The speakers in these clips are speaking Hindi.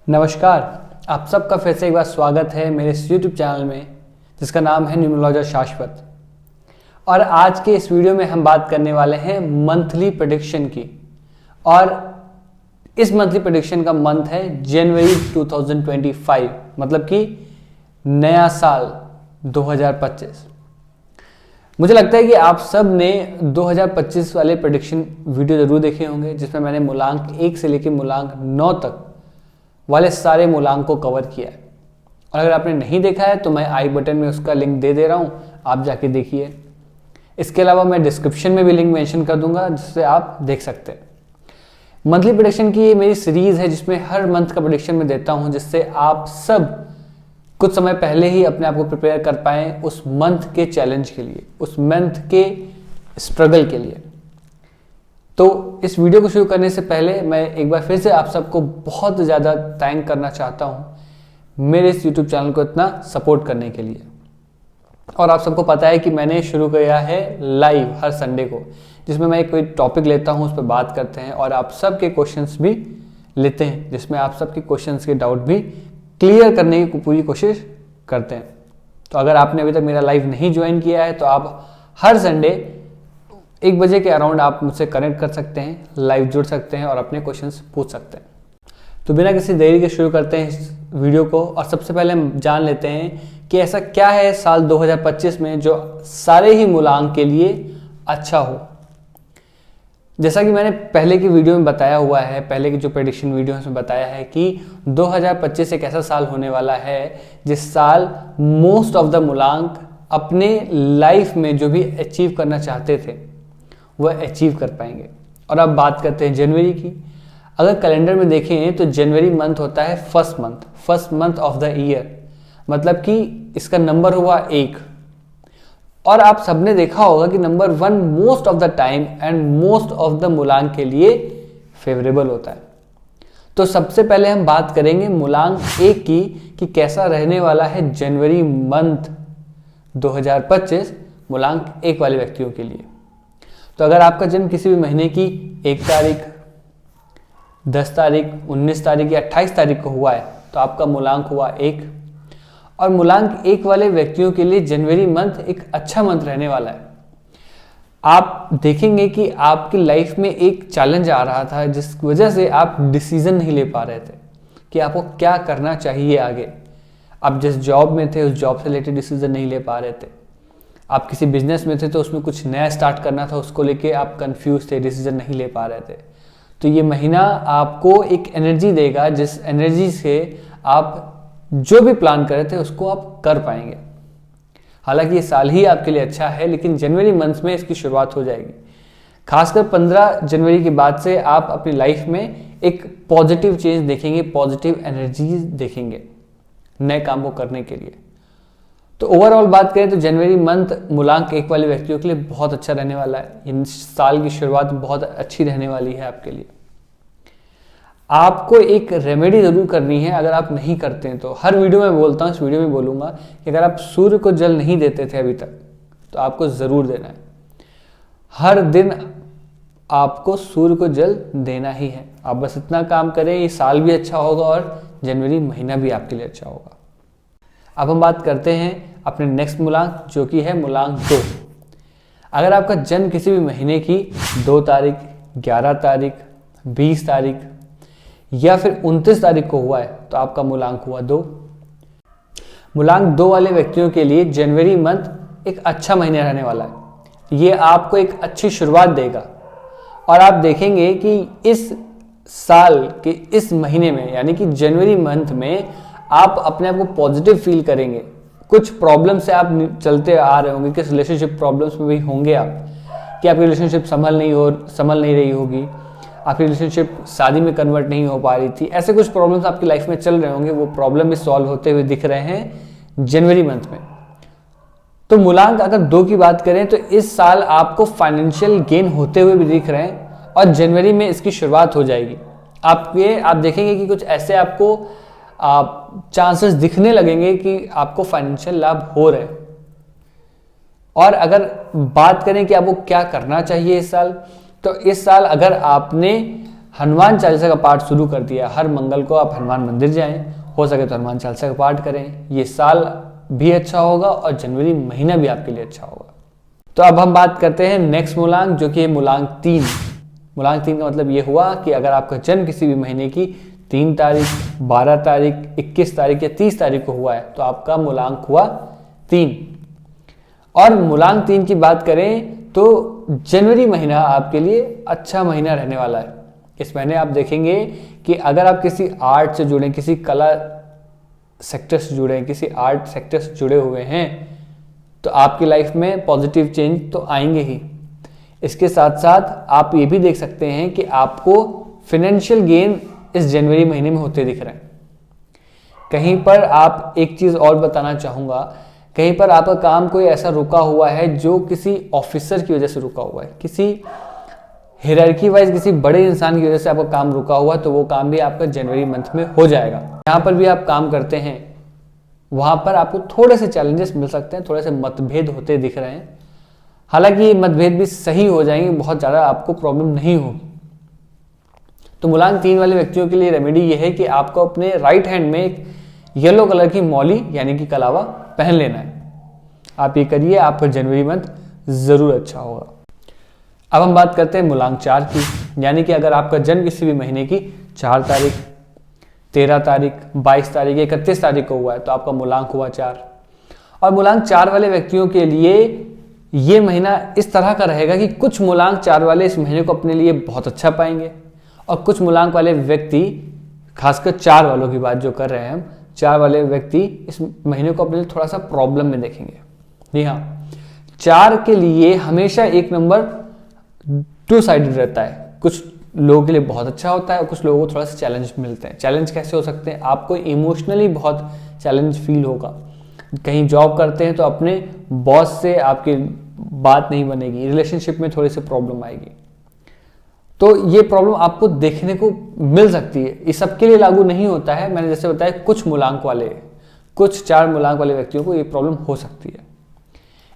नमस्कार, आप सबका फिर से एक बार स्वागत है मेरे इस YouTube चैनल में जिसका नाम है न्यूमरोलॉजर शाश्वत। और आज के इस वीडियो में हम बात करने वाले हैं मंथली प्रेडिक्शन की। और इस मंथली प्रेडिक्शन का मंथ है जनवरी 2025, मतलब कि नया साल 2025। मुझे लगता है कि आप सब ने 2025 वाले प्रेडिक्शन वीडियो जरूर देखे होंगे, जिसमें मैंने मूलांक 1 से लेकर मूलांक 9 तक वाले सारे मूलांक को कवर किया है। और अगर आपने नहीं देखा है तो मैं आई बटन में उसका लिंक दे रहा हूं, आप जाके देखिए। इसके अलावा मैं डिस्क्रिप्शन में भी लिंक मेंशन कर दूंगा जिससे आप देख सकते हैं। मंथली प्रेडिक्शन की ये मेरी सीरीज है जिसमें हर मंथ का प्रेडिक्शन मैं देता हूं, जिससे आप सब कुछ समय पहले ही अपने आप को प्रिपेयर कर पाएं उस मंथ के चैलेंज के लिए, उस मंथ के स्ट्रगल के लिए। तो इस वीडियो को शुरू करने से पहले मैं एक बार फिर से आप सबको बहुत ज़्यादा थैंक करना चाहता हूँ मेरे इस YouTube चैनल को इतना सपोर्ट करने के लिए। और आप सबको पता है कि मैंने शुरू किया है लाइव हर संडे को, जिसमें मैं कोई टॉपिक लेता हूँ, उस पर बात करते हैं और आप सबके क्वेश्चंस भी लेते हैं, जिसमें आप सबके क्वेश्चंस के डाउट भी क्लियर करने की पूरी कोशिश करते हैं। तो अगर आपने अभी तक मेरा लाइव नहीं ज्वाइन किया है तो आप हर संडे 1 बजे के अराउंड आप मुझसे कनेक्ट कर सकते हैं, लाइव जुड़ सकते हैं और अपने क्वेश्चंस पूछ सकते हैं। तो बिना किसी देरी के शुरू करते हैं इस वीडियो को। और सबसे पहले हम जान लेते हैं कि ऐसा क्या है साल 2025 में जो सारे ही मूलांक के लिए अच्छा हो। जैसा कि मैंने पहले की वीडियो में बताया हुआ है, पहले की जो प्रेडिक्शन वीडियो में बताया है कि 2025 एक ऐसा साल होने वाला है जिस साल मोस्ट ऑफ द मूलांक अपने लाइफ में जो भी अचीव करना चाहते थे वह अचीव कर पाएंगे। और अब बात करते हैं जनवरी की। अगर कैलेंडर में देखें तो जनवरी मंथ होता है first month of the year, मतलब कि इसका नंबर हुआ 1। और आप सबने देखा होगा कि number 1 most of the time and most of the मूलांक के लिए फेवरेबल होता है। तो सबसे पहले हम बात करेंगे मूलांक 1 की कि कैसा रहने वाला है जनवरी मंथ 2025 मूलांक 1 वाले व्यक्तियों के लिए। तो अगर आपका जन्म किसी भी महीने की 1 तारीख, 10 तारीख, 19 तारीख या 28 तारीख को हुआ है तो आपका मूलांक हुआ 1। और मूलांक 1 वाले व्यक्तियों के लिए जनवरी मंथ एक अच्छा मंथ रहने वाला है। आप देखेंगे कि आपकी लाइफ में एक चैलेंज आ रहा था जिस वजह से आप डिसीजन नहीं ले पा रहे थे कि आपको क्या करना चाहिए आगे। आप जिस जॉब में थे उस जॉब से रिलेटेड डिसीजन नहीं ले पा रहे थे। आप किसी बिजनेस में थे तो उसमें कुछ नया स्टार्ट करना था, उसको लेके आप कंफ्यूज थे, डिसीजन नहीं ले पा रहे थे। तो ये महीना आपको एक एनर्जी देगा जिस एनर्जी से आप जो भी प्लान कर रहे थे उसको आप कर पाएंगे। हालांकि ये साल ही आपके लिए अच्छा है, लेकिन जनवरी मंथ में इसकी शुरुआत हो जाएगी। खासकर 15 जनवरी के बाद से आप अपनी लाइफ में एक पॉजिटिव चेंज देखेंगे, पॉजिटिव एनर्जीज देखेंगे नए काम को करने के लिए। तो ओवरऑल बात करें तो जनवरी मंथ मूलांक 1 वाले व्यक्तियों के लिए बहुत अच्छा रहने वाला है। इन साल की शुरुआत बहुत अच्छी रहने वाली है आपके लिए। आपको एक रेमेडी जरूर करनी है, अगर आप नहीं करते हैं तो। हर वीडियो में बोलता हूँ, इस वीडियो में बोलूंगा कि अगर आप सूर्य को जल नहीं देते थे अभी तक तो आपको जरूर देना है। हर दिन आपको सूर्य को जल देना ही है। आप बस इतना काम करें, ये साल भी अच्छा होगा और जनवरी महीना भी आपके लिए अच्छा होगा। अब हम बात करते हैं अपने नेक्स्ट मूलांक जो कि है मूलांक 2। अगर आपका जन्म किसी भी महीने की 2 तारीख, 11 तारीख, 20 तारीख या फिर 29 तारीख को हुआ है तो आपका मूलांक हुआ 2। मूलांक 2 वाले व्यक्तियों के लिए जनवरी मंथ एक अच्छा महीना रहने वाला है। ये आपको एक अच्छी शुरुआत देगा और आप देखेंगे कि इस साल के इस महीने में यानी कि जनवरी मंथ में आप अपने आप को पॉजिटिव फील करेंगे। कुछ प्रॉब्लम से आप चलते आ रहे होंगे, किस रिलेशनशिप प्रॉब्लम्स में भी होंगे आप, कि आपकी रिलेशनशिप संभल नहीं रही होगी, आपकी रिलेशनशिप शादी में कन्वर्ट नहीं हो पा रही थी। ऐसे कुछ प्रॉब्लम्स आपकी लाइफ में चल रहे होंगे, वो प्रॉब्लम भी सॉल्व होते हुए दिख रहे हैं जनवरी मंथ में। तो मूलांक अगर 2 की बात करें तो इस साल आपको फाइनेंशियल गेन होते हुए भी दिख रहे हैं और जनवरी में इसकी शुरुआत हो जाएगी। आप देखेंगे कि कुछ ऐसे आपको चांसेस दिखने लगेंगे कि आपको फाइनेंशियल लाभ हो रहे हैं। और अगर बात करें कि आपको क्या करना चाहिए इस साल, तो इस साल अगर आपने हनुमान चालीसा का पाठ शुरू कर दिया। हर मंगल को आप हनुमान मंदिर जाएं, हो सके तो हनुमान चालीसा का पाठ करें। ये साल भी अच्छा होगा और जनवरी महीना भी आपके लिए अच्छा होगा। तो अब हम बात करते हैं नेक्स्ट मूलांक, जो कि मूलांक 3। मूलांक 3 का मतलब ये हुआ कि अगर आपका जन्म किसी भी महीने की 3 तारीख, 12 तारीख, 21 तारीख या 30 तारीख को हुआ है तो आपका मूलांक हुआ 3। और मूलांक 3 की बात करें तो जनवरी महीना आपके लिए अच्छा महीना रहने वाला है। इस महीने आप देखेंगे कि अगर आप किसी आर्ट से जुड़े, किसी कला सेक्टर से जुड़े, किसी आर्ट सेक्टर से जुड़े हुए हैं तो आपकी लाइफ में पॉजिटिव चेंज तो आएंगे ही। इसके साथ साथ आप ये भी देख सकते हैं कि आपको फाइनेंशियल गेन इस जनवरी महीने में होते दिख रहे हैं। कहीं पर आप एक चीज और बताना चाहूंगा, कहीं पर आपका काम कोई ऐसा रुका हुआ है जो किसी ऑफिसर की वजह से रुका हुआ है, किसी हियरार्की वाइज किसी बड़े इंसान की वजह से आपका काम रुका हुआ है, तो वो काम भी आपका जनवरी मंथ में हो जाएगा। जहां पर भी आप काम करते हैं वहां पर आपको थोड़े से चैलेंजेस मिल सकते हैं, थोड़े से मतभेद होते दिख रहे हैं। हालांकि ये मतभेद भी सही हो जाएंगे, बहुत ज़्यादा आपको प्रॉब्लम नहीं होगी। तो मूलांक 3 वाले व्यक्तियों के लिए रेमेडी ये है कि आपको अपने राइट हैंड में एक येलो कलर की मौली यानी कि कलावा पहन लेना है। आप ये करिए, आपका जनवरी मंथ जरूर अच्छा होगा। अब हम बात करते हैं मूलांक 4 की, यानी कि अगर आपका जन्म किसी भी महीने की 4 तारीख, 13 तारीख, 22 तारीख, 31 तारीख को हुआ है तो आपका मूलांक हुआ 4। और मूलांक 4 वाले व्यक्तियों के लिए ये महीना इस तरह का रहेगा कि कुछ मूलांक 4 वाले इस महीने को अपने लिए बहुत अच्छा पाएंगे और कुछ मूलांक वाले व्यक्ति, खासकर 4 वालों की बात जो कर रहे हैं हम, 4 वाले व्यक्ति इस महीने को अपने लिए थोड़ा सा प्रॉब्लम में देखेंगे। जी हाँ, 4 के लिए हमेशा एक नंबर 2 साइडेड रहता है। कुछ लोगों के लिए बहुत अच्छा होता है और कुछ लोगों को थोड़ा सा चैलेंज मिलते हैं। चैलेंज कैसे हो सकते हैं? आपको इमोशनली बहुत चैलेंज फील होगा। कहीं जॉब करते हैं तो अपने बॉस से आपकी बात नहीं बनेगी, रिलेशनशिप में थोड़ी सी प्रॉब्लम आएगी। तो ये प्रॉब्लम आपको देखने को मिल सकती है। ये सबके लिए लागू नहीं होता है, मैंने जैसे बताया कुछ मूलांक वाले, कुछ 4 मूलांक वाले व्यक्तियों को ये प्रॉब्लम हो सकती है।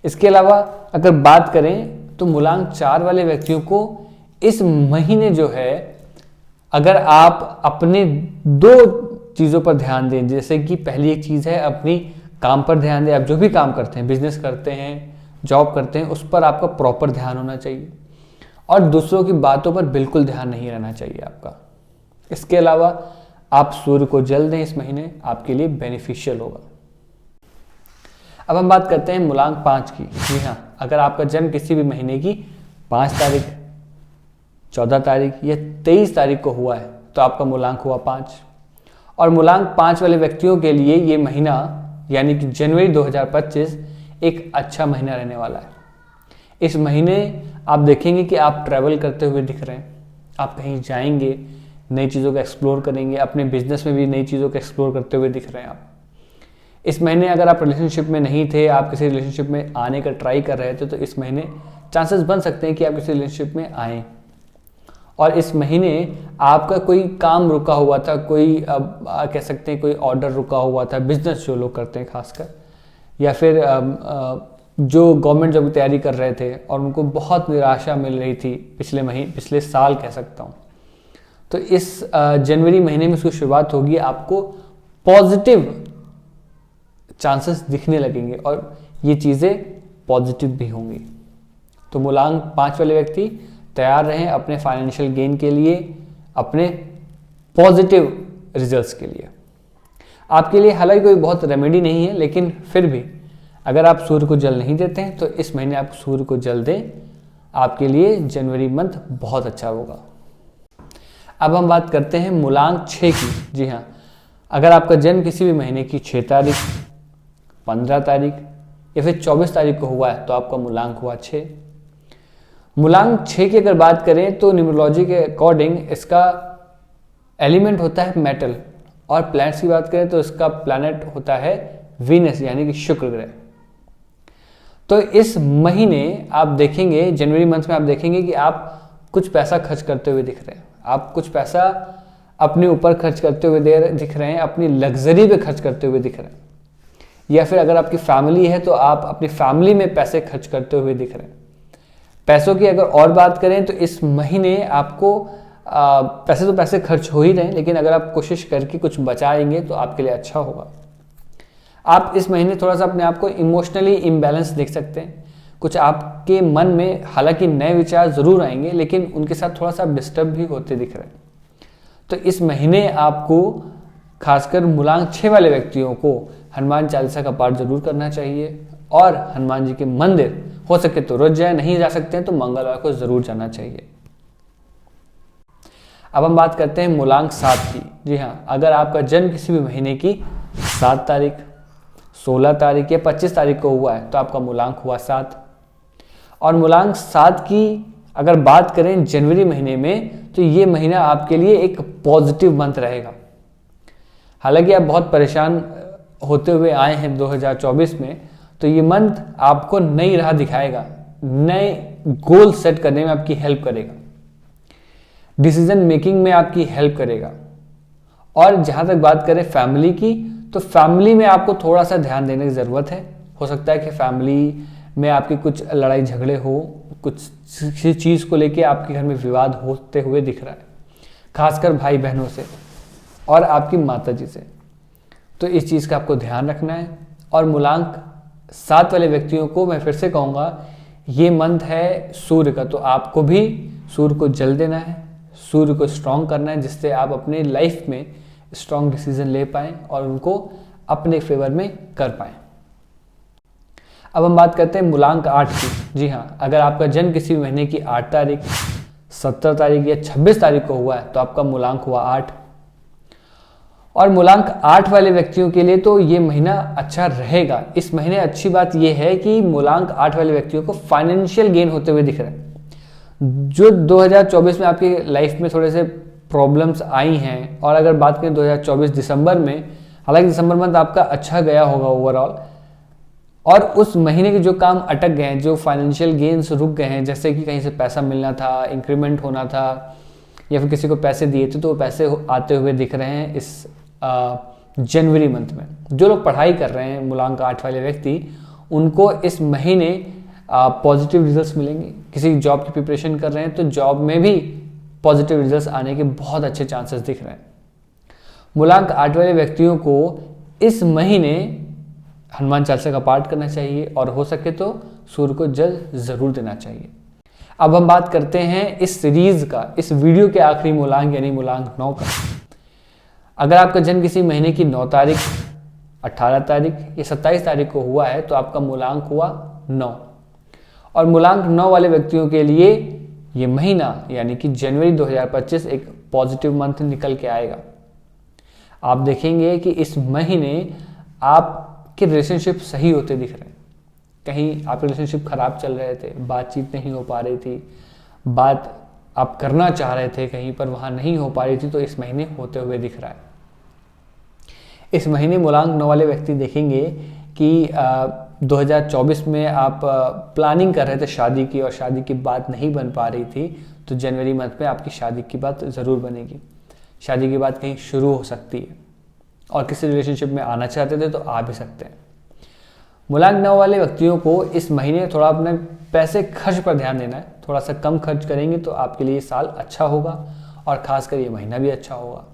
इसके अलावा अगर बात करें तो मूलांक 4 वाले व्यक्तियों को इस महीने जो है, अगर आप अपने 2 चीज़ों पर ध्यान दें, जैसे कि पहली एक चीज़ है अपनी काम पर ध्यान दें। आप जो भी काम करते हैं, बिजनेस करते हैं, जॉब करते हैं, उस पर आपका प्रॉपर ध्यान होना चाहिए और दूसरों की बातों पर बिल्कुल ध्यान नहीं रहना चाहिए आपका। इसके अलावा आप सूर्य को जल दें, इस महीने आपके लिए बेनिफिशियल होगा। अब हम बात करते हैं मूलांक 5 की। जी हाँ, अगर आपका जन्म किसी भी महीने की 5 तारीख, 14 तारीख या 23 तारीख को हुआ है तो आपका मूलांक हुआ 5। और मूलांक 5 वाले व्यक्तियों के लिए ये महीना यानी कि जनवरी 2025 एक अच्छा महीना रहने वाला है। इस महीने आप देखेंगे कि आप ट्रैवल करते हुए दिख रहे हैं, आप कहीं जाएंगे, नई चीज़ों को एक्सप्लोर करेंगे, अपने बिजनेस में भी नई चीज़ों को एक्सप्लोर करते हुए दिख रहे हैं आप। इस महीने अगर आप रिलेशनशिप में नहीं थे, आप किसी रिलेशनशिप में आने का ट्राई कर रहे थे, तो इस महीने चांसेस बन सकते हैं कि आप किसी रिलेशनशिप में आएँ। और इस महीने आपका कोई काम रुका हुआ था, कोई कह सकते हैं कोई ऑर्डर रुका हुआ था, बिजनेस जो लोग करते हैं खासकर, या फिर जो गवर्नमेंट जॉब की तैयारी कर रहे थे और उनको बहुत निराशा मिल रही थी पिछले साल कह सकता हूँ, तो इस जनवरी महीने में उसकी शुरुआत होगी। आपको पॉजिटिव चांसेस दिखने लगेंगे और ये चीज़ें पॉजिटिव भी होंगी। तो मूलांक 5 वाले व्यक्ति तैयार रहें अपने फाइनेंशियल गेन के लिए, अपने पॉजिटिव रिजल्ट्स के लिए। आपके लिए हालांकि कोई बहुत रेमेडी नहीं है, लेकिन फिर भी अगर आप सूर्य को जल नहीं देते हैं तो इस महीने आप सूर्य को जल दें, आपके लिए जनवरी मंथ बहुत अच्छा होगा। अब हम बात करते हैं मूलांक 6 की। जी हाँ, अगर आपका जन्म किसी भी महीने की 6 तारीख, 15 तारीख या फिर 24 तारीख को हुआ है तो आपका मूलांक हुआ 6। मूलांक 6 की अगर बात करें तो न्यूमरोलॉजी के अकॉर्डिंग इसका एलिमेंट होता है मेटल, और प्लैनेट्स की बात करें तो इसका प्लैनेट होता है वीनस यानी कि शुक्र ग्रह। तो इस महीने आप देखेंगे, जनवरी मंथ में आप देखेंगे कि आप कुछ पैसा खर्च करते हुए दिख रहे हैं, आप कुछ पैसा अपने ऊपर खर्च करते हुए दिख रहे हैं, अपनी लग्जरी पे खर्च करते हुए दिख रहे हैं, या फिर अगर आपकी फैमिली है तो आप अपनी फैमिली में पैसे खर्च करते हुए दिख रहे हैं। पैसों की अगर और बात करें तो इस महीने आपको पैसे तो पैसे खर्च हो ही रहे हैं, लेकिन अगर आप कोशिश करके कुछ बचाएंगे तो आपके लिए अच्छा होगा। आप इस महीने थोड़ा सा अपने आप को इमोशनली इम्बैलेंस देख सकते हैं। कुछ आपके मन में हालांकि नए विचार जरूर आएंगे, लेकिन उनके साथ थोड़ा सा डिस्टर्ब भी होते दिख रहे हैं। तो इस महीने आपको खासकर मूलांक 6 वाले व्यक्तियों को हनुमान चालीसा का पाठ जरूर करना चाहिए और हनुमान जी के मंदिर हो सके तो रोज जाए, नहीं जा सकते हैं तो मंगलवार को जरूर जाना चाहिए। अब हम बात करते हैं मूलांक 7 की। जी हाँ, अगर आपका जन्म किसी भी महीने की 7 तारीख, 16 तारीख या 25 तारीख को हुआ है तो आपका मूलांक हुआ 7। और मूलांक 7 की अगर बात करें जनवरी महीने में तो ये महीना आपके लिए एक पॉजिटिव मंथ रहेगा। हालांकि आप बहुत परेशान होते हुए आए हैं 2024 में, तो ये मंथ आपको नई राह दिखाएगा, नए गोल सेट करने में आपकी हेल्प करेगा, डिसीजन मेकिंग में आपकी हेल्प करेगा। और जहां तक बात करें फैमिली की, तो फैमिली में आपको थोड़ा सा ध्यान देने की ज़रूरत है। हो सकता है कि फैमिली में आपकी कुछ लड़ाई झगड़े हो, कुछ किसी चीज़ को लेके आपके घर में विवाद होते हुए दिख रहा है, खासकर भाई बहनों से और आपकी माता जी से। तो इस चीज़ का आपको ध्यान रखना है। और मूलांक 7 वाले व्यक्तियों को मैं फिर से कहूँगा, ये मंथ है सूर्य का, तो आपको भी सूर्य को जल देना है, सूर्य को स्ट्रॉन्ग करना है, जिससे आप अपने लाइफ में स्ट्रॉन्ग डिसीजन ले पाएँ और उनको अपने फेवर में कर पाएँ। अब हम बात करते हैं मूलांक 8 की। जी हाँ, अगर आपका जन्म किसी महीने की 8 तारीख, 17 तारीख या 26 तारीख को हुआ है तो आपका मूलांक हुआ 8। और मूलांक 8 वाले व्यक्तियों के लिए तो ये महीना अच्छा रहेगा। इस महीने अच्छी बात यह है कि मूलांक 8 वाले व्यक्तियों को फाइनेंशियल गेन होते हुए दिख रहा है। जो 2024 में आपकी लाइफ में थोड़े से प्रॉब्लम्स आई हैं, और अगर बात करें 2024 दिसंबर में, हालांकि दिसंबर मंथ आपका अच्छा गया होगा ओवरऑल, और उस महीने के जो काम अटक गए हैं, जो फाइनेंशियल गेन्स रुक गए हैं, जैसे कि कहीं से पैसा मिलना था, इंक्रीमेंट होना था, या फिर किसी को पैसे दिए थे तो वो पैसे आते हुए दिख रहे हैं इस जनवरी मंथ में। जो लोग पढ़ाई कर रहे हैं मूलांक 8 वाले व्यक्ति, उनको इस महीने पॉजिटिव रिजल्ट्स मिलेंगे। किसी जॉब की प्रिपरेशन कर रहे हैं तो जॉब में भी पॉजिटिव रिजल्ट्स आने के बहुत अच्छे चांसेस दिख रहे हैं। मूलांक 8 वाले व्यक्तियों को इस महीने हनुमान चालीसा का पाठ करना चाहिए और हो सके तो सूर्य को जल जरूर देना चाहिए। अब हम बात करते हैं इस सीरीज का, इस वीडियो के आखिरी मूलांक यानी मूलांक 9 का। अगर आपका जन्म किसी महीने की 9 तारीख, 18 तारीख या 27 तारीख को हुआ है तो आपका मूलांक हुआ 9। और मूलांक 9 वाले व्यक्तियों के लिए ये महीना यानी कि जनवरी 2025 एक पॉजिटिव मंथ निकल के आएगा। आप देखेंगे कि इस महीने आपके रिलेशनशिप सही होते दिख रहे हैं। कहीं आपके रिलेशनशिप खराब चल रहे थे, बातचीत नहीं हो पा रही थी, बात आप करना चाह रहे थे कहीं पर वहाँ नहीं हो पा रही थी, तो इस महीने होते हुए दिख रहा है। इस महीने मूलांक 9 वाले व्यक्ति देखेंगे कि 2024 में आप प्लानिंग कर रहे थे शादी की और शादी की बात नहीं बन पा रही थी, तो जनवरी मंथ में आपकी शादी की बात ज़रूर बनेगी। शादी की बात कहीं शुरू हो सकती है, और किसी रिलेशनशिप में आना चाहते थे तो आ भी सकते हैं। मूलांक 9 वाले व्यक्तियों को इस महीने थोड़ा अपने पैसे खर्च पर ध्यान देना है। थोड़ा सा कम खर्च करेंगे तो आपके लिए साल अच्छा होगा, और खासकर ये महीना भी अच्छा होगा।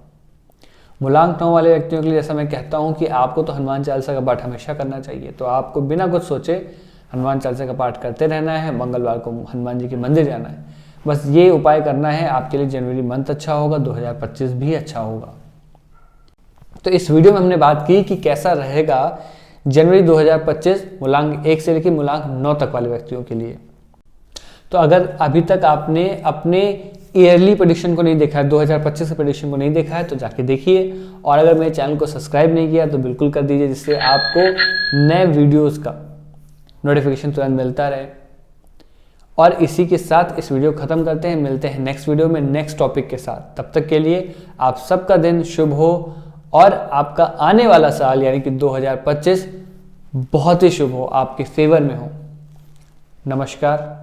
मूलांक 9 वाले व्यक्तियों के लिए जैसा मैं कहता हूँ कि आपको तो हनुमान चालीसा का पाठ हमेशा करना चाहिए, तो आपको बिना कुछ सोचे हनुमान चालीसा का पाठ करते रहना है। मंगलवार को हनुमान जी के मंदिर जाना है, बस ये उपाय करना है। आपके लिए जनवरी मंथ अच्छा होगा, 2025 भी अच्छा होगा। तो इस वीडियो में हमने बात की कि कैसा रहेगा जनवरी 2025 मूलांक 1 से लेकर मूलांक 9 तक वाले व्यक्तियों के लिए। तो अगर अभी तक आपने अपने ईयरली प्रेडिक्शन को नहीं देखा है, 2025 के प्रेडिक्शन को नहीं देखा है, तो जाके देखिए। और अगर मेरे चैनल को सब्सक्राइब नहीं किया तो बिल्कुल कर दीजिए, जिससे आपको नए वीडियोस का नोटिफिकेशन तुरंत मिलता रहे। और इसी के साथ इस वीडियो को खत्म करते हैं। मिलते हैं नेक्स्ट वीडियो में नेक्स्ट टॉपिक के साथ। तब तक के लिए आप सबका दिन शुभ हो और आपका आने वाला साल यानी कि 2025 बहुत ही शुभ हो, आपके फेवर में हो। नमस्कार।